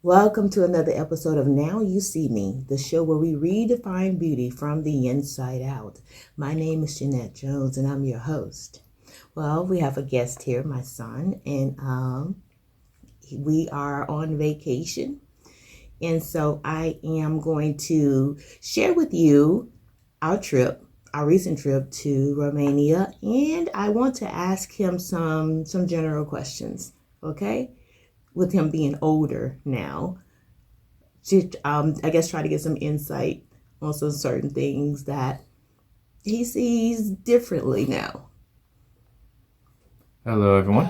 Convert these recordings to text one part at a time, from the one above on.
Welcome to another episode of Now You See Me, the show where we redefine beauty from the inside out. My name is Jeanette Jones and I'm your host. Well, we have a guest here, my son, and we are on vacation. And so I am going to share with you our recent trip to Romania, and I want to ask him some general questions, okay? With him being older now, to I guess try to get some insight on some certain things that he sees differently now. Hello, everyone.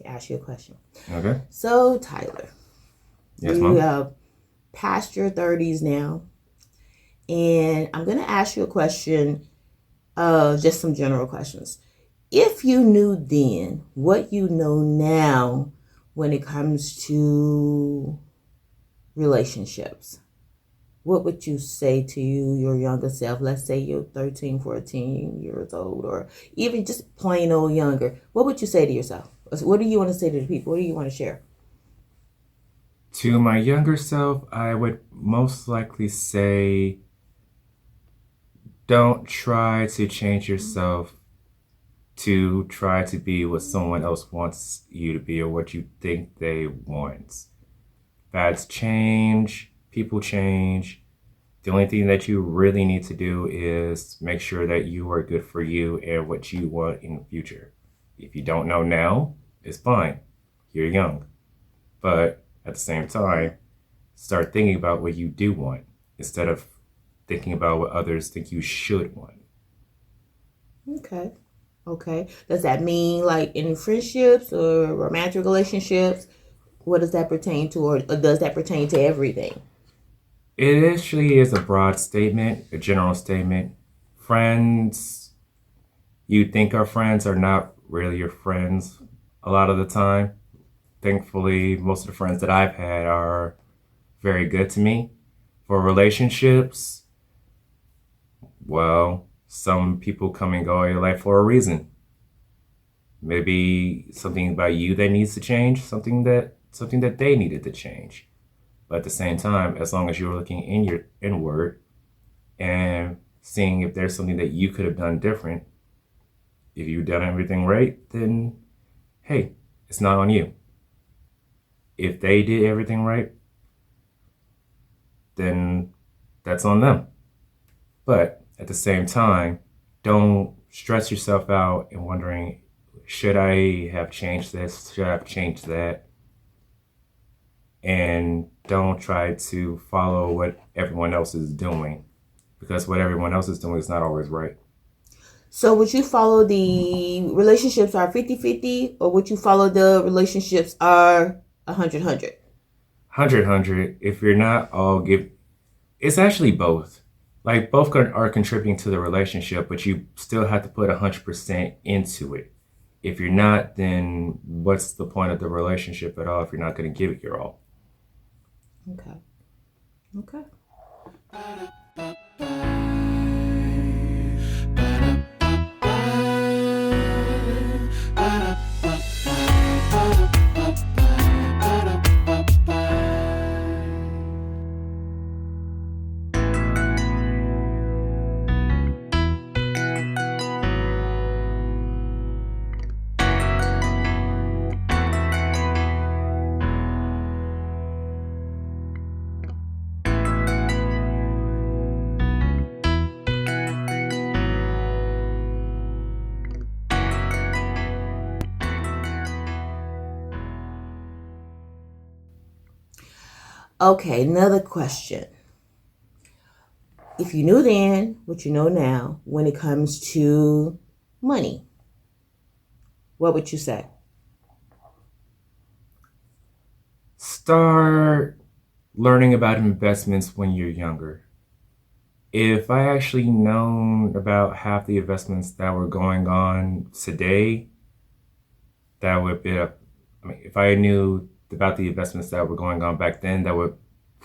Ask you a question. Okay. So, Tyler, Yes, you Mom. have past your 30s now, and I'm going to ask you a question, just some general questions. If you knew then what you know now when it comes to relationships, what would you say to your younger self? Let's say you're 13, 14 years old, or even just plain old younger. What would you say to yourself? What do you want to say to the people? What do you want to share? To my younger self, I would most likely say, don't try to change yourself to try to be what someone else wants you to be or what you think they want. Fads change, people change. The only thing that you really need to do is make sure that you are good for you and what you want in the future. If you don't know now, it's fine. You're young. But at the same time, start thinking about what you do want instead of thinking about what others think you should want. Okay. Does that mean like in friendships or romantic relationships? What does that pertain to, or does that pertain to everything? It actually is a broad statement, a general statement. Friends you think are friends are not really your friends a lot of the time. Thankfully, most of the friends that I've had are very good to me. For relationships, well, some people come and go in your life for a reason. Maybe something about you that needs to change, something that they needed to change. But at the same time, as long as you're looking in your inward and seeing if there's something that you could have done different, if you've done everything right, then hey, it's not on you. If they did everything right, then that's on them. But at the same time, don't stress yourself out and wondering, should I have changed this? Should I have changed that? And don't try to follow what everyone else is doing, because what everyone else is doing is not always right. So would you follow the relationships are 50-50, or would you follow the relationships are 100-100? 100. If you're not, it's actually both. Like both are contributing to the relationship, but you still have to put 100% into it. If you're not, then what's the point of the relationship at all if you're not going to give it your all? Okay. Okay, another question. If you knew then what you know now when it comes to money, what would you say? Start learning about investments when you're younger. If I actually known about half the investments that were going on today, that would be if I knew about the investments that were going on back then that would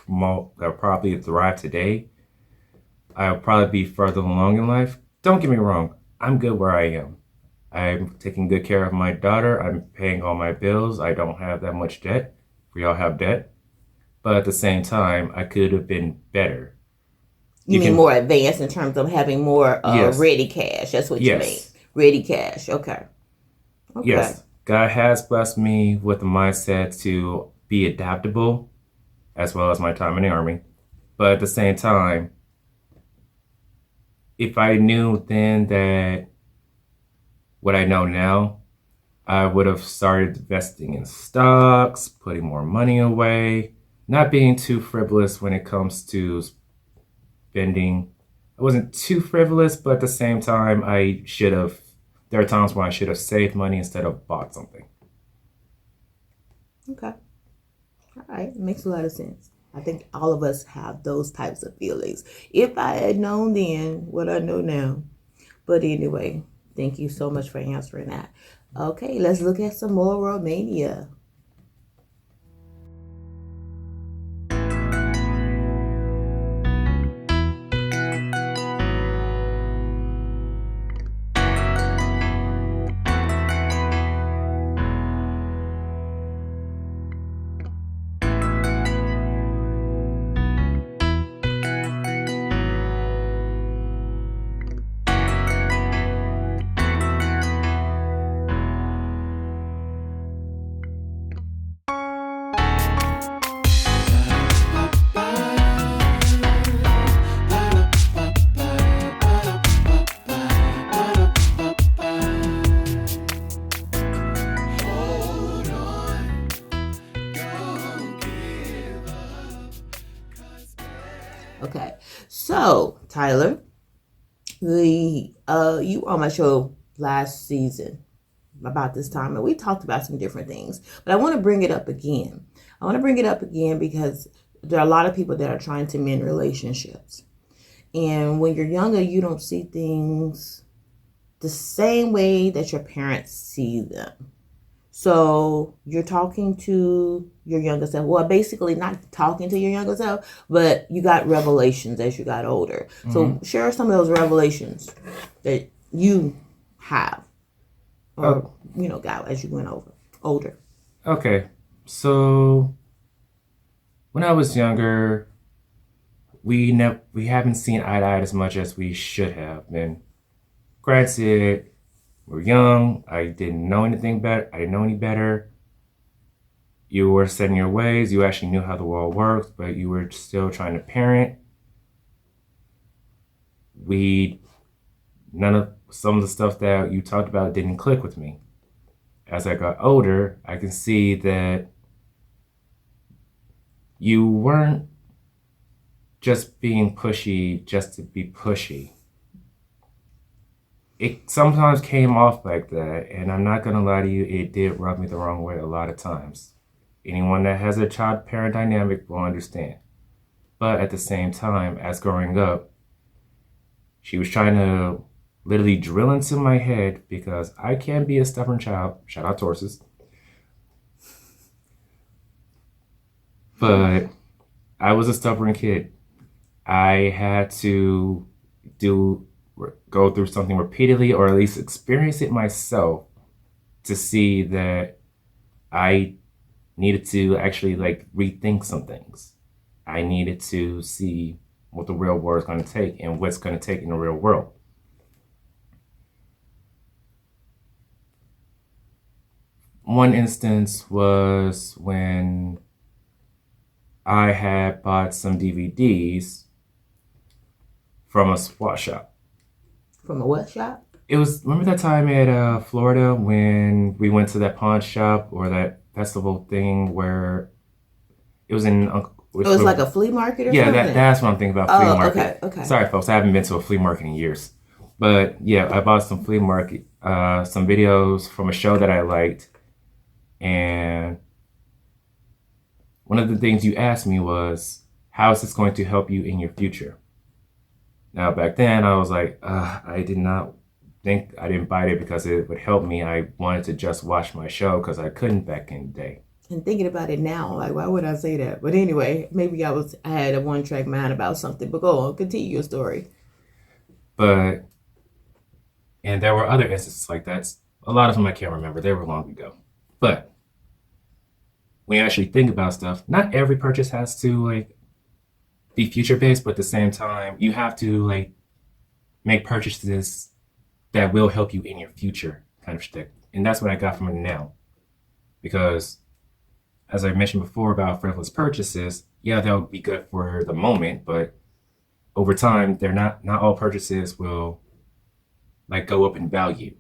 probably thrive today, I would probably be further along in life. Don't get me wrong, I'm good where I am. I'm taking good care of my daughter. I'm paying all my bills. I don't have that much debt. We all have debt. But at the same time, I could have been better. You mean more advanced in terms of having more Yes. ready cash? That's what you mean. Yes. Ready cash. Okay. Yes. God has blessed me with the mindset to be adaptable as well as my time in the Army. But at the same time, if I knew then that what I know now, I would have started investing in stocks, putting more money away, not being too frivolous when it comes to spending. I wasn't too frivolous, but at the same time, there are times when I should have saved money instead of bought something. Okay. All right. Makes a lot of sense. I think all of us have those types of feelings. If I had known then what I know now. But anyway, thank you so much for answering that. Okay, let's look at some more Romania. Okay, so Tyler, you were on my show last season about this time, and we talked about some different things. But I want to bring it up again. I want to bring it up again because there are a lot of people that are trying to mend relationships, and when you're younger, you don't see things the same way that your parents see them. So you're talking to your younger self. Well, basically not talking to your younger self, but you got revelations as you got older. Mm-hmm. So share some of those revelations that you have or, got as you went older. Okay. So when I was younger, we haven't seen eye to eye as much as we should have. And granted, we're young. I didn't know anything better. I didn't know any better. You were set in your ways. You actually knew how the world works, but you were still trying to parent. Some of the stuff that you talked about didn't click with me. As I got older, I can see that you weren't just being pushy just to be pushy. It sometimes came off like that, and I'm not going to lie to you, it did rub me the wrong way a lot of times. Anyone that has a child-parent dynamic will understand. But at the same time, as growing up, she was trying to literally drill into my head because I can be a stubborn child. Shout out Torsus. But I was a stubborn kid. I had to go through something repeatedly or at least experience it myself to see that I needed to actually rethink some things. I needed to see what the real world is going to take and what's going to take in the real world. One instance was when I had bought some DVDs from a swap shop. From a what shop? Remember that time at Florida when we went to that pawn shop or that festival thing where it was in Oh, it's like a flea market or yeah, something? that's what I'm thinking about, flea market. Okay. Sorry, folks, I haven't been to a flea market in years. But yeah, I bought some flea market, some videos from a show that I liked. And one of the things you asked me was, how is this going to help you in your future? Now, back then, I was like, I didn't buy it because it would help me. I wanted to just watch my show because I couldn't back in the day. And thinking about it now, like, why would I say that? But anyway, maybe I had a one-track mind about something. But go on, continue your story. And there were other instances like that. A lot of them I can't remember. They were long ago. But when you actually think about stuff, not every purchase has to like be future-based, but at the same time, you have to like make purchases that will help you in your future, kind of shtick. And that's what I got from it now. Because as I mentioned before about frivolous purchases, yeah, they'll be good for the moment, but over time, they're not all purchases will like go up in value.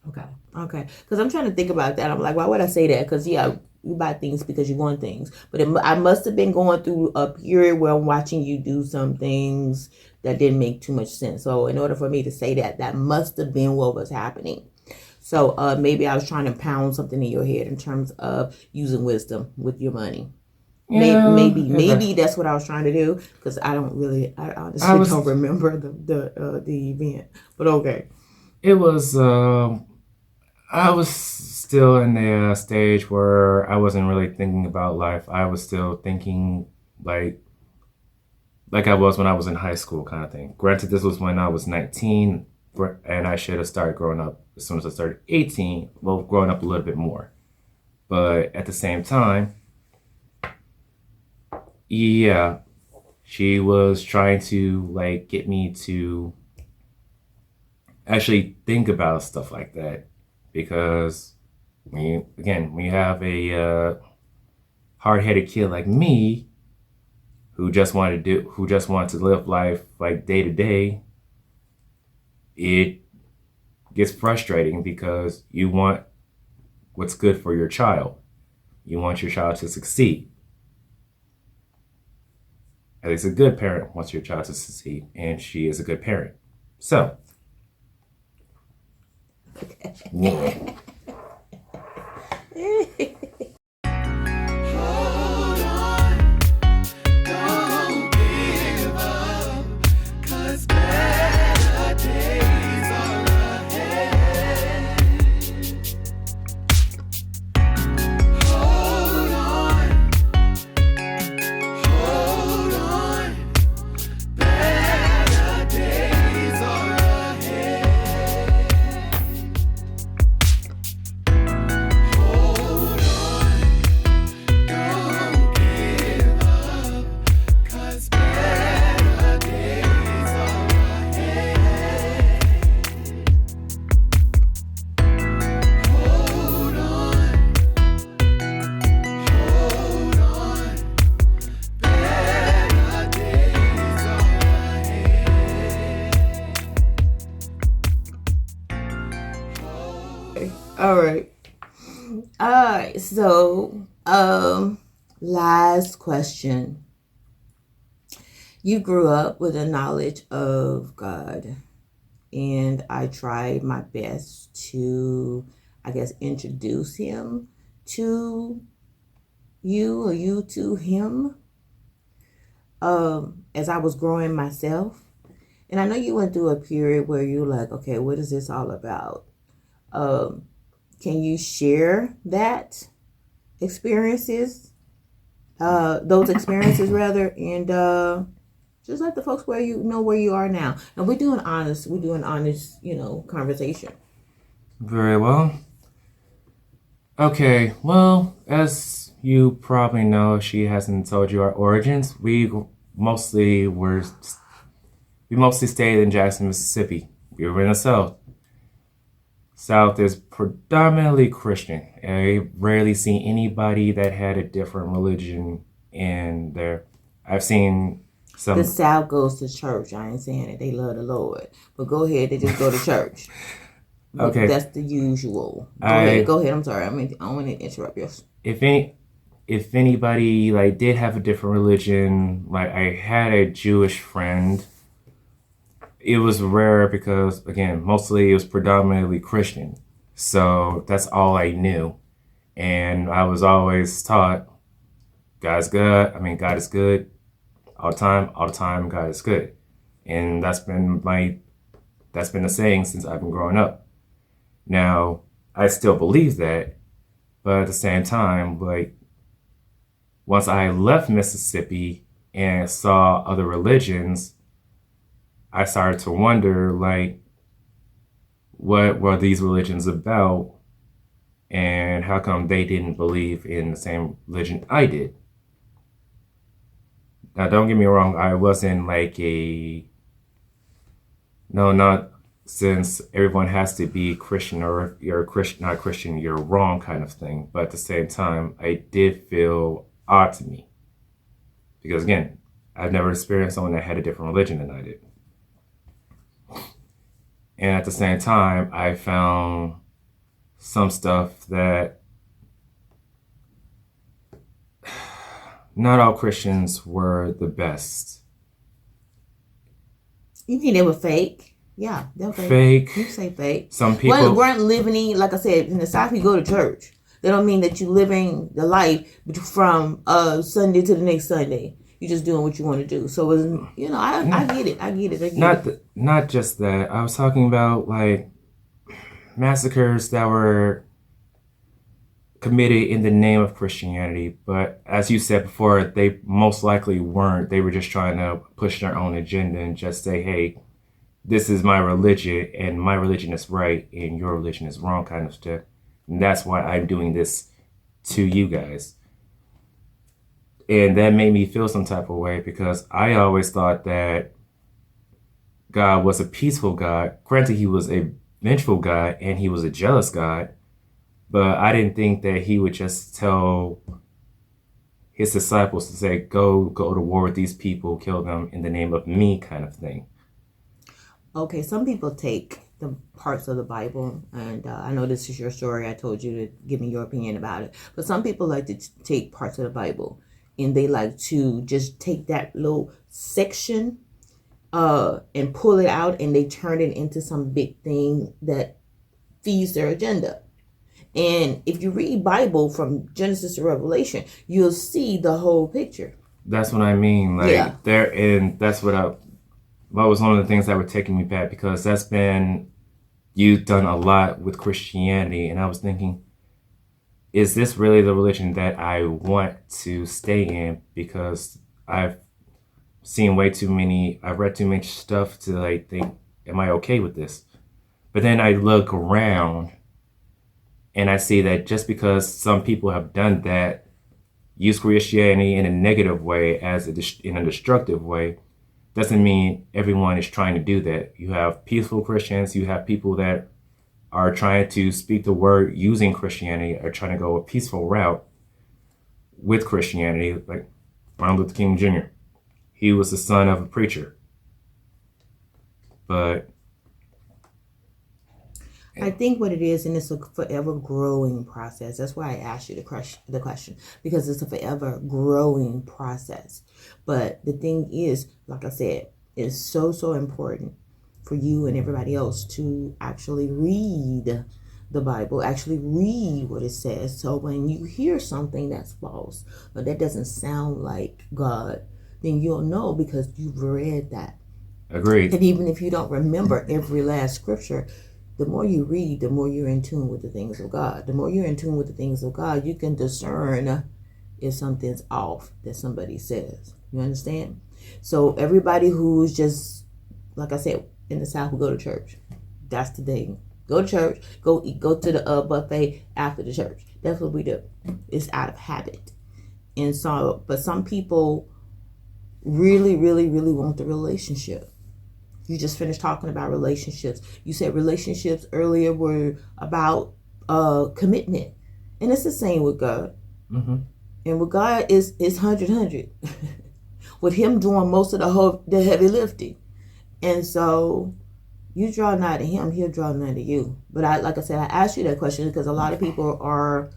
Okay. Because I'm trying to think about that. I'm like, why would I say that? Because yeah, you buy things because you want things. But I must have been going through a period where I'm watching you do some things that didn't make too much sense. So in order for me to say that, that must have been what was happening. So maybe I was trying to pound something in your head in terms of using wisdom with your money. Yeah, maybe that's what I was trying to do, because I honestly don't remember the event. But okay. It was I was still in the stage where I wasn't really thinking about life. I was still thinking like I was when I was in high school, kind of thing. Granted, this was when I was 19, and I should have started growing up as soon as I started 18. Well, growing up a little bit more. But at the same time, yeah, she was trying to like get me to actually think about stuff like that, because when you have a hard-headed kid like me who just wanted to live life like day to day, it gets frustrating because you want what's good for your child. You want your child to succeed. At least a good parent wants your child to succeed, and she is a good parent. So, yeah. All right. So, last question. You grew up with a knowledge of God, and I tried my best to, I guess, introduce him to you, or you to him, as I was growing myself. And I know you went through a period where you're like, okay, what is this all about? Can you share that experiences, those experiences rather, and just let the folks where you are now. And we're doing honest, conversation. Very well. Okay, well, as you probably know, she hasn't told you our origins. We mostly stayed in Jackson, Mississippi. We were in the South. South is predominantly Christian. I rarely see anybody that had a different religion in there. I've seen some. The South goes to church. I ain't saying it. They love the Lord. But go ahead. They just go to church. Okay. That's the usual. Go ahead. I'm sorry. I don't want to interrupt you. If any, if anybody like did have a different religion, like I had a Jewish friend. It was rare because, again, mostly it was predominantly Christian. So that's all I knew. And I was always taught God's good. I mean, God is good all the time, God is good. And that's been the saying since I've been growing up. Now, I still believe that, but at the same time, like, once I left Mississippi and saw other religions, I started to wonder, like, what were these religions about, and how come they didn't believe in the same religion I did? Now, don't get me wrong, I wasn't like no, not since everyone has to be Christian, or if you're Christian, not Christian, you're wrong kind of thing. But at the same time, I did feel odd to me. Because again, I've never experienced someone that had a different religion than I did. And at the same time, I found some stuff that not all Christians were the best. You think they were fake? Yeah, they're fake. Fake. You say fake. Some people weren't living, like I said, in the South, you go to church. That don't mean that you're living the life from Sunday to the next Sunday. You're just doing what you want to do. So, I get it. Not just that. I was talking about, like, massacres that were committed in the name of Christianity. But as you said before, they most likely weren't. They were just trying to push their own agenda and just say, hey, this is my religion, and my religion is right, and your religion is wrong kind of stuff. And that's why I'm doing this to you guys. And that made me feel some type of way, because I always thought that God was a peaceful God. Granted, he was a vengeful God and he was a jealous God, but I didn't think that he would just tell his disciples to say, go to war with these people, kill them in the name of me kind of thing. Okay, some people take the parts of the Bible, and I know this is your story. I told you to give me your opinion about it. But some people like to take parts of the Bible, and they like to just take that little section and pull it out, and they turn it into some big thing that feeds their agenda. And if you read Bible from Genesis to Revelation, you'll see the whole picture. That's what I mean. Like, yeah. That's what was one of the things that were taking me back, because you've done a lot with Christianity, and I was thinking, is this really the religion that I want to stay in? Because I've read too much stuff to like think, am I okay with this? But then I look around and I see that just because some people have done that, use Christianity in a negative way, in a destructive way, doesn't mean everyone is trying to do that. You have peaceful Christians, you have people that are trying to speak the word using Christianity, are trying to go a peaceful route with Christianity, like Martin Luther King Jr. He was the son of a preacher. But I think what it is, and it's a forever growing process. That's why I asked you the question, because it's a forever growing process. But the thing is, like I said, it's so important for you and everybody else to actually read the Bible, actually read what it says. So when you hear something that's false or that doesn't sound like God, then you'll know because you've read that. Agreed. And even if you don't remember every last scripture, the more you read, the more you're in tune with the things of God. The more you're in tune with the things of God, you can discern if something's off that somebody says. You understand? So everybody who's just, like I said, in the South will go to church. That's the thing. Go to church, go eat, go to the buffet after the church. That's what we do. It's out of habit. And so, but some people really want the relationship. You just finished talking about relationships. You said relationships earlier were about commitment. And it's the same with God. Mm-hmm. And with God, it's 100. With him doing most of the heavy lifting. And so you draw nigh to him, he'll draw nigh to you. But like I said, I asked you that question because a lot of people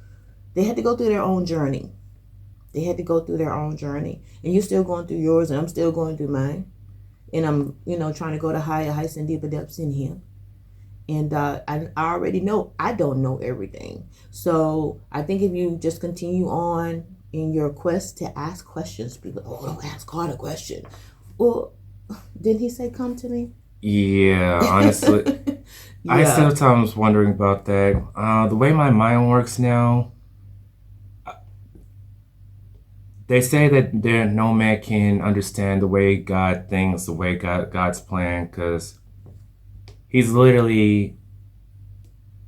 they had to go through their own journey. They had to go through their own journey. And you're still going through yours, and I'm still going through mine. And I'm, trying to go to higher heights and deeper depths in Him. And I already know I don't know everything. So I think if you just continue on in your quest to ask questions, people, don't ask God a question. Well, didn't He say, come to me? Yeah, honestly, Yeah. I sometimes wondering about that. The way my mind works now, they say that no man can understand the way God thinks, the way God's plan, because He's literally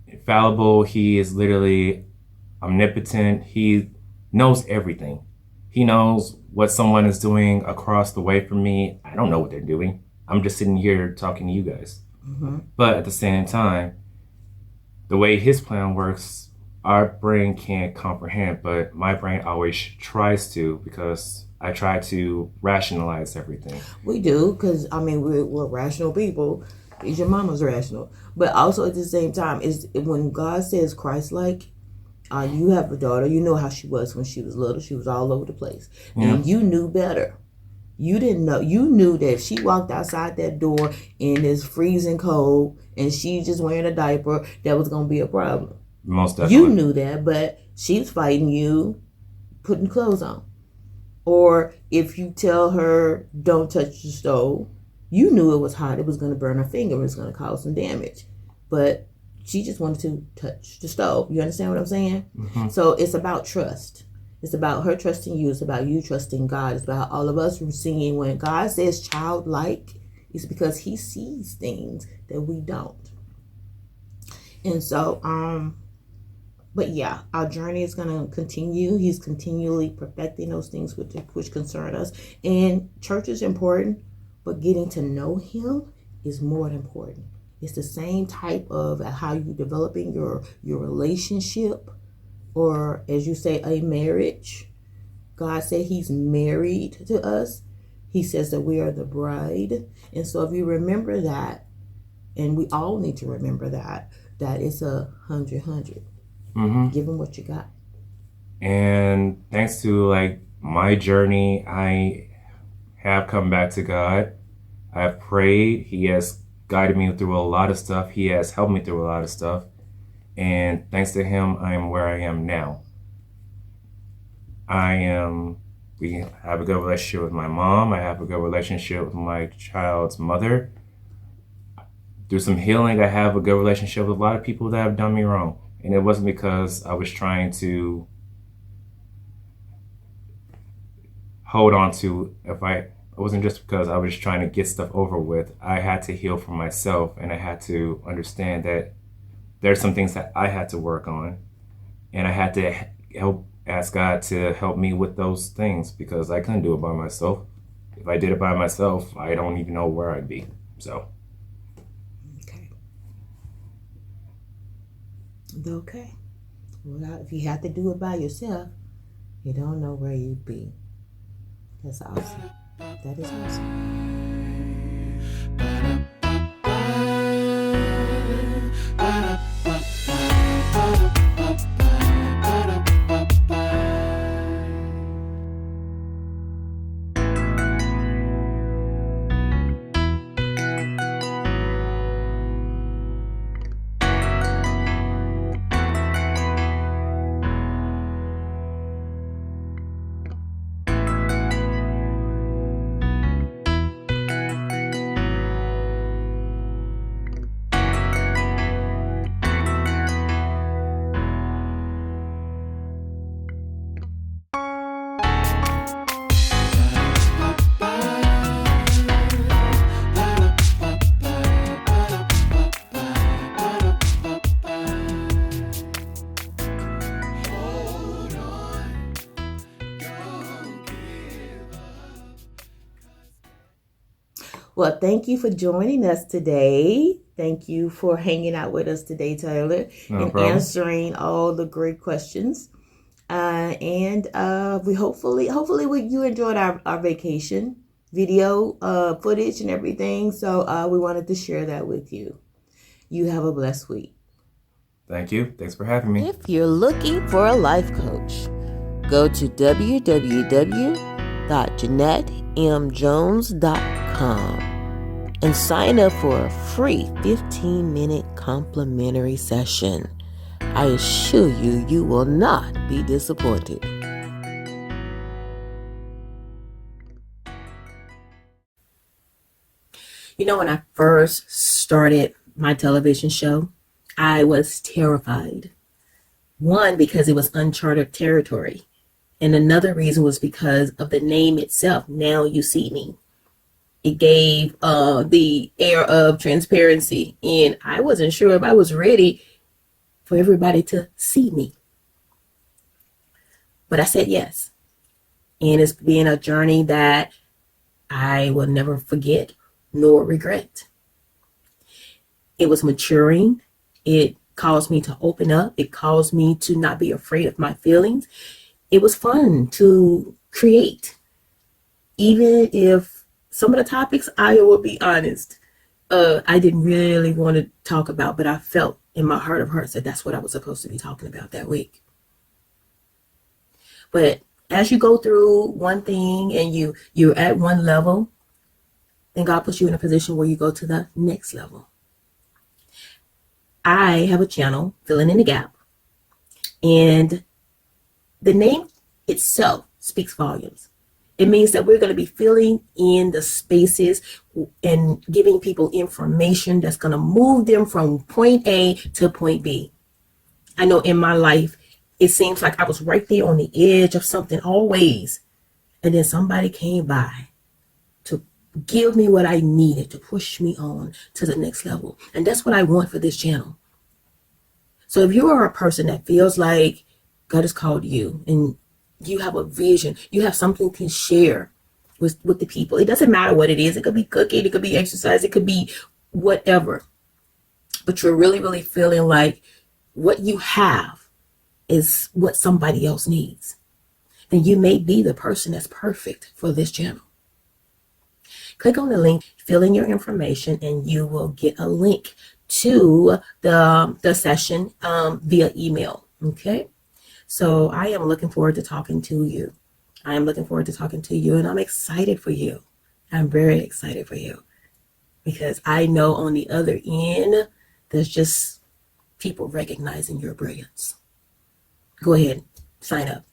infallible. He is literally omnipotent. He knows everything. He knows what someone is doing across the way from me. I don't know what they're doing. I'm just sitting here talking to you guys. Mm-hmm. But at the same time, the way His plan works, our brain can't comprehend, but my brain always tries to, because I try to rationalize everything. We do, because, we're rational people. Your mama's rational. But also at the same time, is when God says Christ-like, you have a daughter, you know how she was when she was little. She was all over the place. Yeah. And you knew better. You didn't know. You knew that if she walked outside that door in this freezing cold and she's just wearing a diaper, that was going to be a problem. Most definitely. You knew that, but she's fighting you putting clothes on. Or if you tell her, don't touch the stove, you knew it was hot. It was going to burn her finger. It was going to cause some damage. But she just wanted to touch the stove. You understand what I'm saying? Mm-hmm. So it's about trust. It's about her trusting you. It's about you trusting God. It's about all of us seeing when God says childlike, it's because He sees things that we don't. And so, but yeah, our journey is going to continue. He's continually perfecting those things which concern us. And church is important, but getting to know Him is more important. It's the same type of how you developing your relationship, or as you say, a marriage. God said He's married to us. He says that we are the bride. And so if you remember that, and we all need to remember that it's 100. Mm-hmm. Give Him what you got. And thanks to my journey, I have come back to God. I've prayed. He has guided me through a lot of stuff. He has helped me through a lot of stuff. And thanks to Him, I am where I am now. We have a good relationship with my mom. I have a good relationship with my child's mother. Through some healing, I have a good relationship with a lot of people that have done me wrong. And it wasn't because I was trying to hold on to, it wasn't just because I was trying to get stuff over with. I had to heal for myself, and I had to understand that there's some things that I had to work on, and I had to ask God to help me with those things, because I couldn't do it by myself. If I did it by myself, I don't even know where I'd be. So. Okay. Well, if you have to do it by yourself, you don't know where you'd be. That's awesome. That is Well, thank you for joining us today. Thank you for hanging out with us today, Tyler, and answering all the great questions. And we hopefully you enjoyed our vacation video footage and everything. So we wanted to share that with you. You have a blessed week. Thank you. Thanks for having me. If you're looking for a life coach, Go to www.JeanetteMJones.com and sign up for a free 15-minute complimentary session. I assure you, you will not be disappointed. You know, when I first started my television show, I was terrified. One, because it was uncharted territory. And another reason was because of the name itself, Now You See Me. It gave the air of transparency. And I wasn't sure if I was ready for everybody to see me. But I said yes. And it's been a journey that I will never forget nor regret. It was maturing. It caused me to open up. It caused me to not be afraid of my feelings. It was fun to create. Even if some of the topics, I will be honest, I didn't really want to talk about, but I felt in my heart of hearts that that's what I was supposed to be talking about that week. But as you go through one thing and you're at one level, then God puts you in a position where you go to the next level. I have a channel, Filling in the Gap, and the name itself speaks volumes. It means that we're going to be filling in the spaces and giving people information that's going to move them from point A to point B. I know in my life, it seems like I was right there on the edge of something always, and then somebody came by to give me what I needed to push me on to the next level. And that's what I want for this channel. So if you are a person that feels like God has called you and you have a vision, you have something to share with the people. It doesn't matter what it is. It could be cooking, it could be exercise, it could be whatever. But you're really, really feeling like what you have is what somebody else needs. Then you may be the person that's perfect for this channel. Click on the link, fill in your information, and you will get a link to the session via email. Okay? So I am looking forward to talking to you. I am looking forward to talking to you, and I'm excited for you. I'm very excited for you because I know on the other end, there's just people recognizing your brilliance. Go ahead, sign up.